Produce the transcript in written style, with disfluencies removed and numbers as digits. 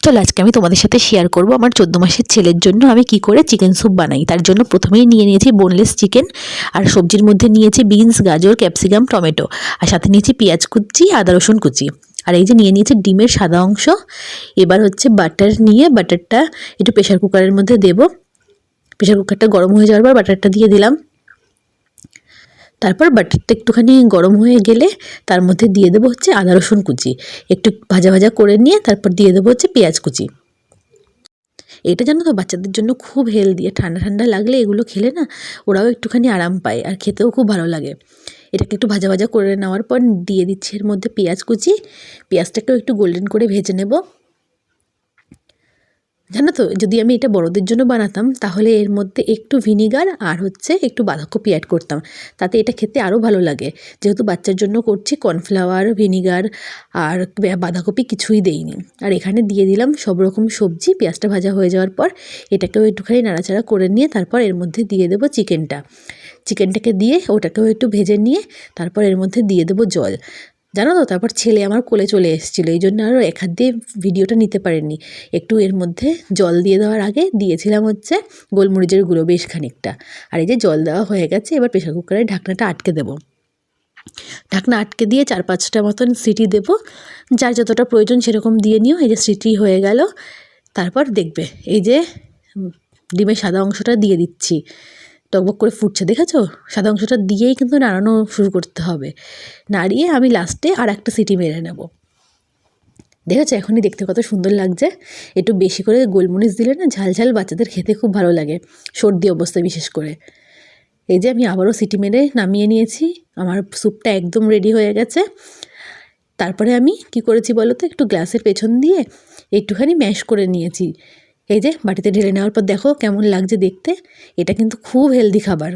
চলো আজকে আমি তোমাদের সাথে শেয়ার করব আমার 14 মাসের ছেলের জন্য আমি কি করে চিকেন স্যুপ বানাই। তার জন্য প্রথমেই নিয়ে নিয়েছি বোনলেস চিকেন, আর সবজির মধ্যে নিয়েছি বিনস, গাজর, ক্যাপসিকাম, টমেটো, আর সাথে নিয়েছি পেঁয়াজ কুচি, আদা রসুন কুচি, আর এই যে নিয়ে নিয়েছি ডিমের সাদা অংশ। এবার হচ্ছে বাটার নিয়ে বাটারটা একটু প্রেশার কুকারের মধ্যে দেব। প্রেশার কুকারটা গরম হয়ে যাওয়ার পর বাটারটা দিয়ে দিলাম। তারপর বাটারটা একটুখানি গরম হয়ে গেলে তার মধ্যে দিয়ে দেবো হচ্ছে আদা রসুন কুচি, একটু ভাজা ভাজা করে নিয়ে তারপর দিয়ে দেবো হচ্ছে পেঁয়াজ কুচি। এটা জানো তো বাচ্চাদের জন্য খুব হেলদি, ঠান্ডা ঠান্ডা লাগলে এগুলো খেলে না ওরাও একটুখানি আরাম পায় আর খেতেও খুব ভালো লাগে। এটাকে একটু ভাজা ভাজা করে নেওয়ার পর দিয়ে দিচ্ছি এর মধ্যে পেঁয়াজ কুচি। পেঁয়াজটাকেও একটু গোল্ডেন করে ভেজে নেব। জানো তো যদি আমি এটা বড়দের জন্য বানাতাম তাহলে এর মধ্যে একটু ভিনিগার আর হচ্ছে একটু বাঁধাকপি অ্যাড করতাম, তাতে এটা খেতে আরও ভালো লাগে। যেহেতু বাচ্চার জন্য করছি, কর্নফ্লাওয়ার, ভিনিগার আর বাঁধাকপি কিছুই দেইনি। আর এখানে দিয়ে দিলাম সব রকম সবজি। পেঁয়াজটা ভাজা হয়ে যাওয়ার পর এটাকেও একটুখানি নাড়াচাড়া করে নিয়ে তারপর এর মধ্যে দিয়ে দেবো চিকেনটাকে দিয়ে ওটাকেও একটু ভেজে নিয়ে তারপর এর মধ্যে দিয়ে দেবো জল। জানো তো তারপর ছেলে আমার কোলে চলে এসেছিলো, এই জন্য আরও এক হাত দিয়ে ভিডিওটা নিতে পারেননি। একটু এর মধ্যে জল দিয়ে দেওয়ার আগে দিয়েছিলাম হচ্ছে গোলমরিচের গুঁড়ো বেশ খানিকটা। আর এই যে জল দেওয়া হয়ে গেছে, এবার প্রেশার কুকারের ঢাকনাটা আটকে দেবো। ঢাকনা আটকে দিয়ে 4-5টা মতন সিটি দেবো, যার যতটা প্রয়োজন সেরকম দিয়ে নিও। এই যে সিটি হয়ে গেল, তারপর দেখবে এই যে ডিমের সাদা অংশটা দিয়ে দিচ্ছি। টকবক করে ফুটছে, দেখেছো? সাদা অংশটা দিয়েই কিন্তু নাড়ানো শুরু করতে হবে। নাড়িয়ে আমি লাস্টে আর একটা সিটি মেরে নেব। দেখেছো এখনই দেখতে কত সুন্দর লাগছে। একটু বেশি করে গোলমরিচ দিলে না ঝাল ঝাল বাচ্চাদের খেতে খুব ভালো লাগে, সর্দি অবস্থায় বিশেষ করে। এই যে আমি আবারও সিটি মেরে নামিয়ে নিয়েছি, আমার স্যুপটা একদম রেডি হয়ে গেছে। তারপরে আমি কি করেছি বলো তো, একটু গ্লাসের পেছন দিয়ে একটুখানি ম্যাশ করে নিয়েছি। এই যে বাটিতে ঢেলে নেওয়ার পর দেখো কেমন লাগছে দেখতে। এটা কিন্তু খুব হেলদি খাবার।